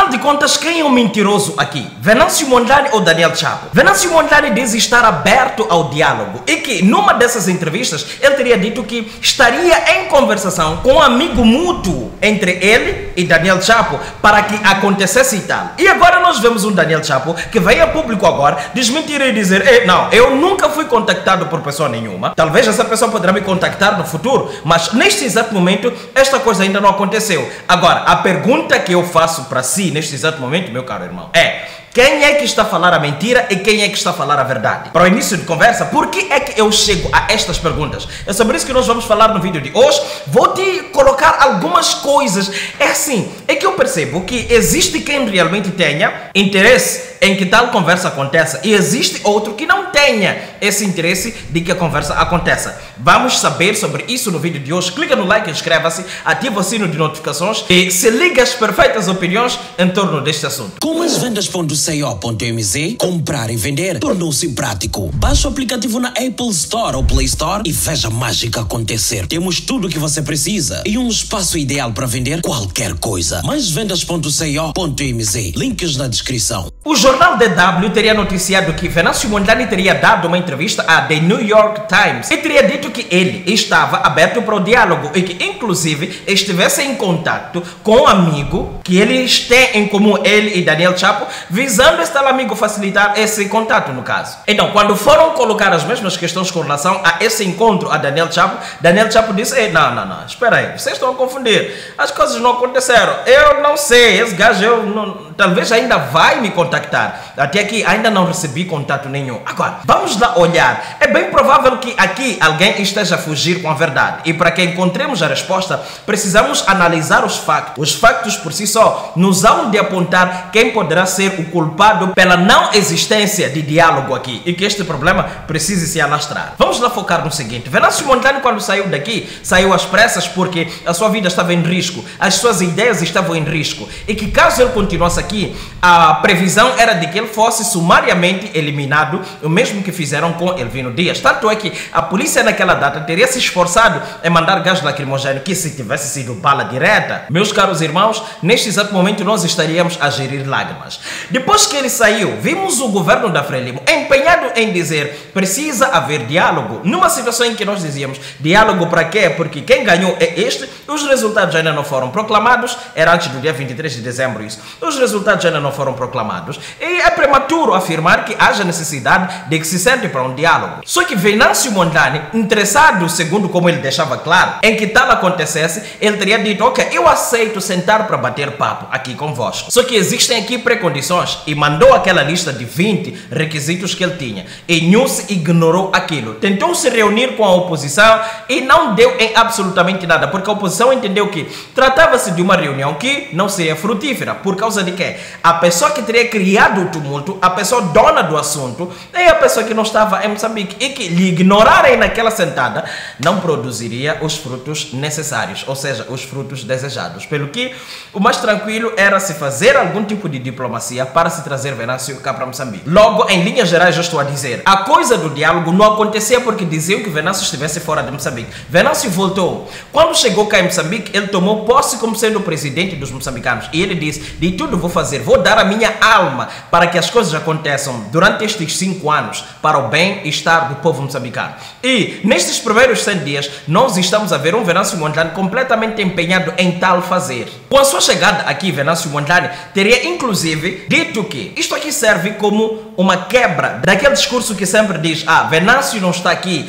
Afinal de contas, quem é o mentiroso aqui? Venâncio Mondlane ou Daniel Chapo? Venâncio Mondlane diz estar aberto ao diálogo e que numa dessas entrevistas ele teria dito que estaria em conversação com um amigo mútuo entre ele e Daniel Chapo para que acontecesse e tal. E agora nós vemos um Daniel Chapo que veio a público agora desmentir e dizer: não, eu nunca fui contactado por pessoa nenhuma. Talvez essa pessoa poderá me contactar no futuro, mas neste exato momento esta coisa ainda não aconteceu. Agora, a pergunta que eu faço para si neste exato momento, meu caro irmão, é: quem é que está a falar a mentira e quem é que está a falar a verdade? Para o início de conversa, por que é que eu chego a estas perguntas? É sobre isso que nós vamos falar no vídeo de hoje. Vou te colocar algumas coisas. É assim, é que eu percebo que existe quem realmente tenha interesse em que tal conversa aconteça e existe outro que não tenha esse interesse de que a conversa aconteça. Vamos saber sobre isso no vídeo de hoje. Clica no like, inscreva-se, ativa o sino de notificações e se liga às perfeitas opiniões em torno deste assunto. Com as vendas.co.mz, comprar e vender tornou-se prático. Baixe o aplicativo na Apple Store ou Play Store e veja a mágica acontecer. Temos tudo o que você precisa e um espaço ideal para vender qualquer coisa. Mais vendas.co.mz, links na descrição. O jornal DW teria noticiado que Venâncio Mondlane teria dado uma entrevista à The New York Times e teria dito que ele estava aberto para o diálogo e que inclusive estivesse em contato com um amigo que eles têm em comum, ele e Daniel Chapo, visando este tal amigo facilitar esse contato no caso. Então, quando foram colocar as mesmas questões com relação a esse encontro a Daniel Chapo disse: não, espera aí, vocês estão a confundir, as coisas não aconteceram, eu não sei, esse gajo talvez ainda vai me contactar, até aqui ainda não recebi contato nenhum. Agora, vamos lá olhar, é bem provável que aqui alguém esteja a fugir com a verdade e para que encontremos a resposta, precisamos analisar os factos. Os factos por si só nos hão de apontar quem poderá ser o culpado pela não existência de diálogo aqui e que este problema precise se alastrar. Vamos lá focar no seguinte: Venâncio Mondlane, quando saiu daqui, saiu às pressas porque a sua vida estava em risco, as suas ideias estavam em risco e que caso ele continuasse aqui, a previsão era de que ele fosse sumariamente eliminado, o mesmo que fizeram com Elvino Dias. Tanto é que a polícia naquela data teria se esforçado em mandar gás lacrimogéneo que, se tivesse sido bala direta, meus caros irmãos, neste exato momento nós estaríamos a gerir lágrimas. Depois que ele saiu, vimos o governo da Frelimo empenhado em dizer: precisa haver diálogo, numa situação em que nós dizíamos: diálogo para quê? Porque quem ganhou é este, os resultados ainda não foram proclamados, era antes do dia 23 de dezembro isso, os resultados ainda não foram proclamados e é prematuro afirmar que haja necessidade de que se sente para um diálogo. Só que Venâncio Mondlane, interessado, segundo como ele deixava claro, em que tal acontecesse, ele teria dito: ok, eu aceito sentar para bater papo aqui convosco. Só que existem aqui precondições e mandou aquela lista de 20 requisitos que ele tinha e News ignorou aquilo. Tentou se reunir com a oposição e não deu em absolutamente nada, porque a oposição entendeu que tratava-se de uma reunião que não seria frutífera. Por causa de quê? A pessoa que teria criado o tumulto, a pessoa dona do assunto, é a pessoa que não estava em Moçambique e que lhe ignorarem naquela sentada não produziria os frutos necessários, ou seja, os frutos desejados. Pelo que o mais tranquilo era se fazer algum tipo de diplomacia para se trazer Venâncio cá para Moçambique. Logo, em linhas gerais, eu estou a dizer, a coisa do diálogo não acontecia porque diziam que Venâncio estivesse fora de Moçambique. Venâncio voltou. Quando chegou cá em Moçambique, ele tomou posse como sendo o presidente dos moçambicanos e ele disse: de tudo vou fazer, vou dar a minha alma para que as coisas aconteçam durante estes 5 anos para o bem-estar do povo moçambicano. E nestes primeiros 100 dias, nós estamos a ver um Venâncio Mondlane completamente empenhado em tal fazer. Com a sua chegada aqui, Venâncio Mondlane teria inclusive dito que isto aqui serve como uma quebra daquele discurso que sempre diz: Venâncio não está aqui,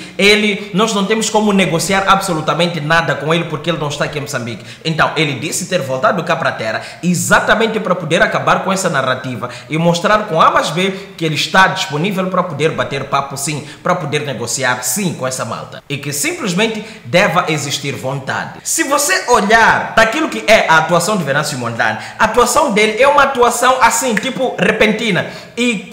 nós não temos como negociar absolutamente nada com ele porque ele não está aqui em Moçambique. Então ele disse ter voltado cá para a terra exatamente para poder acabar com essa narrativa e mostrar com A mais B que ele está disponível para poder bater papo sim, para poder negociar sim com essa malta e que simplesmente deva existir vontade. Se você olhar daquilo que é a atuação de Venâncio Mondlane, a atuação dele é uma atuação assim, tipo repentina e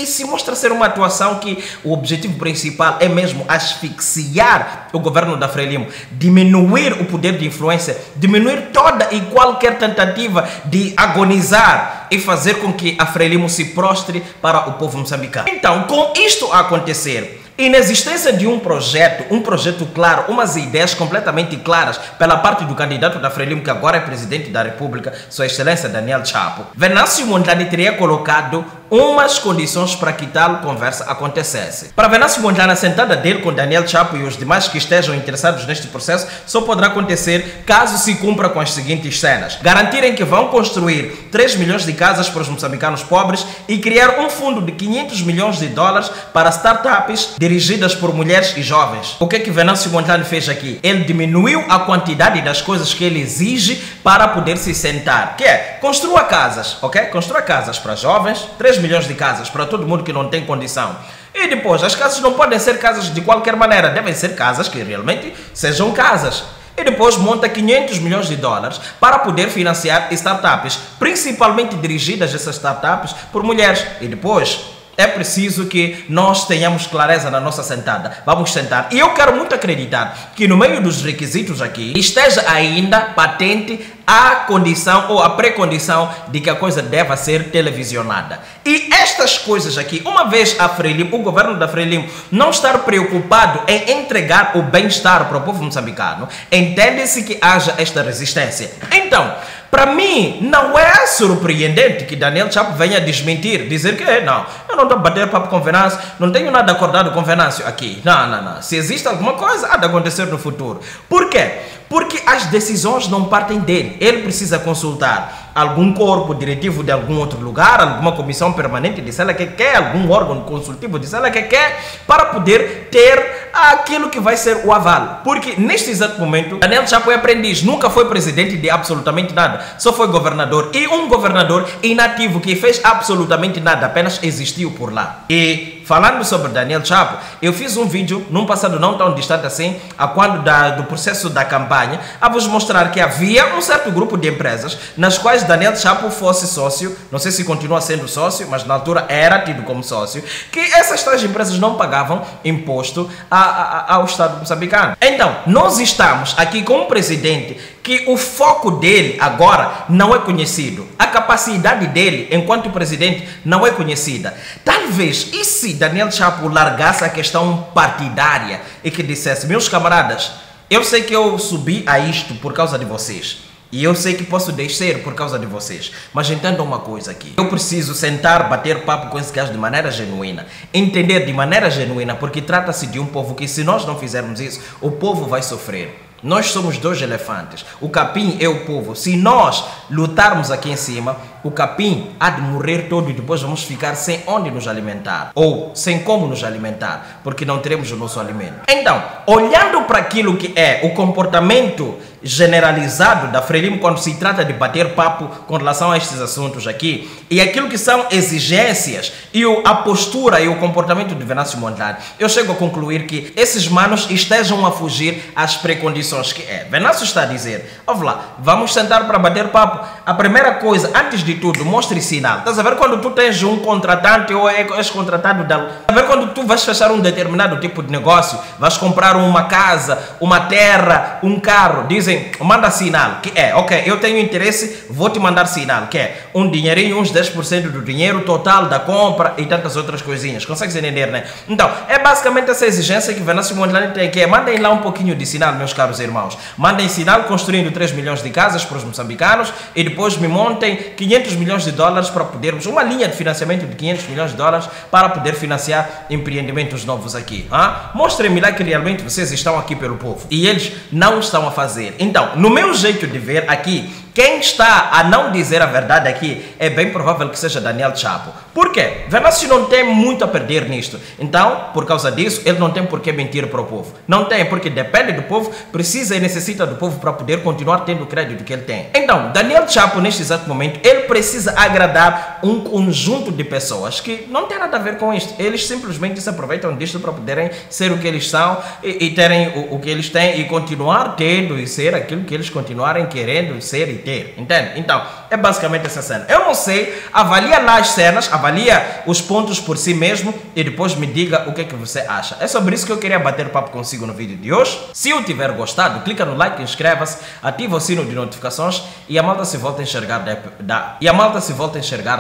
se mostra ser uma atuação que o objetivo principal é mesmo asfixiar o governo da Frelimo, diminuir o poder de influência, diminuir toda e qualquer tentativa de agonizar e fazer com que a Frelimo se prostre para o povo moçambicano. Então, com isto a acontecer, inexistência de um projeto claro, umas ideias completamente claras pela parte do candidato da Frelimo, que agora é presidente da República, Sua Excelência Daniel Chapo, Venâncio Mondlane teria colocado umas condições para que tal conversa acontecesse. Para Venâncio Mondlane, a sentada dele com Daniel Chapo e os demais que estejam interessados neste processo só poderá acontecer caso se cumpra com as seguintes cenas: garantirem que vão construir 3 milhões de casas para os moçambicanos pobres e criar um fundo de 500 milhões de dólares para startups dirigidas por mulheres e jovens. O que Venâncio Mondlane fez aqui? Ele diminuiu a quantidade das coisas que ele exige para poder se sentar, que é construa casas, ok? Construa casas para jovens, 3 milhões de casas para todo mundo que não tem condição. E depois, as casas não podem ser casas de qualquer maneira, devem ser casas que realmente sejam casas. E depois monta 500 milhões de dólares para poder financiar startups, principalmente dirigidas essas startups por mulheres. E depois é preciso que nós tenhamos clareza na nossa sentada. Vamos sentar. E eu quero muito acreditar que no meio dos requisitos aqui esteja ainda patente a condição ou a pré-condição de que a coisa deva ser televisionada. E estas coisas aqui, uma vez a Frelimo, o governo da Frelimo não estar preocupado em entregar o bem-estar para o povo moçambicano, entende-se que haja esta resistência. Então, para mim, não é surpreendente que Daniel Chapo venha desmentir, dizer que não, eu não estou a bater papo com Venâncio, não tenho nada acordado com Venâncio aqui. Não. Se existe alguma coisa, há de acontecer no futuro. Por quê? Porque as decisões não partem dele. Ele precisa consultar algum corpo diretivo de algum outro lugar, alguma comissão permanente de ela que quer, algum órgão consultivo de ela que quer, para poder ter aquilo que vai ser o aval. Porque neste exato momento, Daniel Chapo é aprendiz, nunca foi presidente de absolutamente nada, só foi governador. E um governador inativo que fez absolutamente nada, apenas existiu por lá. E falando sobre Daniel Chapo, eu fiz um vídeo num passado não tão distante assim, a quando do processo da campanha, a vos mostrar que havia um certo grupo de empresas nas quais Daniel Chapo fosse sócio, não sei se continua sendo sócio, mas na altura era tido como sócio, que essas três empresas não pagavam imposto ao Estado moçambicano. Então, nós estamos aqui com um presidente que o foco dele agora não é conhecido. A capacidade dele enquanto presidente não é conhecida. Talvez, e se Daniel Chapo largasse a questão partidária e que dissesse: meus camaradas, eu sei que eu subi a isto por causa de vocês, e eu sei que posso descer por causa de vocês, mas entendam uma coisa aqui: eu preciso sentar, bater papo com esse gajo de maneira genuína, entender de maneira genuína, porque trata-se de um povo que, se nós não fizermos isso, o povo vai sofrer. Nós somos dois elefantes. O capim é o povo. Se nós lutarmos aqui em cima, o capim há de morrer todo e depois vamos ficar sem onde nos alimentar, ou sem como nos alimentar, porque não teremos o nosso alimento. Então, olhando para aquilo que é o comportamento generalizado da Frelimo quando se trata de bater papo com relação a estes assuntos aqui, e aquilo que são exigências e a postura e o comportamento de Venâncio Mondlane, eu chego a concluir que esses manos estejam a fugir às precondições que é. Venâncio está a dizer: ouve lá, vamos sentar para bater papo. A primeira coisa, antes de tudo, mostre sinal. Estás a ver quando tu tens um contratante ou és contratado da... Estás a ver quando tu vais fechar um determinado tipo de negócio, vais comprar uma casa, uma terra, um carro, dizem: manda sinal, que é, ok, eu tenho interesse, vou te mandar sinal, que é um dinheirinho, uns 10% do dinheiro total da compra e tantas outras coisinhas. Consegues entender, né? Então, é basicamente essa exigência que Venâncio Mondlane tem, que é: mandem lá um pouquinho de sinal, meus caros irmãos. Mandem sinal construindo 3 milhões de casas para os moçambicanos e depois me montem 500 milhões de dólares para podermos, uma linha de financiamento de 500 milhões de dólares para poder financiar empreendimentos novos aqui. Mostrem-me lá que realmente vocês estão aqui pelo povo. E eles não estão a fazer. Então, no meu jeito de ver aqui, quem está a não dizer a verdade aqui é bem provável que seja Daniel Chapo. Por quê? Venâncio não tem muito a perder nisto. Então, por causa disso, ele não tem por que mentir para o povo. Não tem, porque depende do povo, precisa e necessita do povo para poder continuar tendo o crédito que ele tem. Então, Daniel Chapo, neste exato momento, ele precisa agradar um conjunto de pessoas que não tem nada a ver com isto. Eles simplesmente se aproveitam disto para poderem ser o que eles são e terem o que eles têm e continuar tendo e ser aquilo que eles continuarem querendo ser e ter, entende? Então, é basicamente essa cena. Eu não sei, avalia lá as cenas, avalia os pontos por si mesmo e depois me diga o que é que você acha. É sobre isso que eu queria bater papo consigo no vídeo de hoje. Se eu tiver gostado, clica no like, inscreva-se, ativa o sino de notificações e a malta se volta a enxergar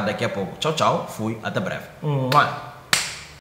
daqui a pouco. Tchau, tchau, fui, até breve.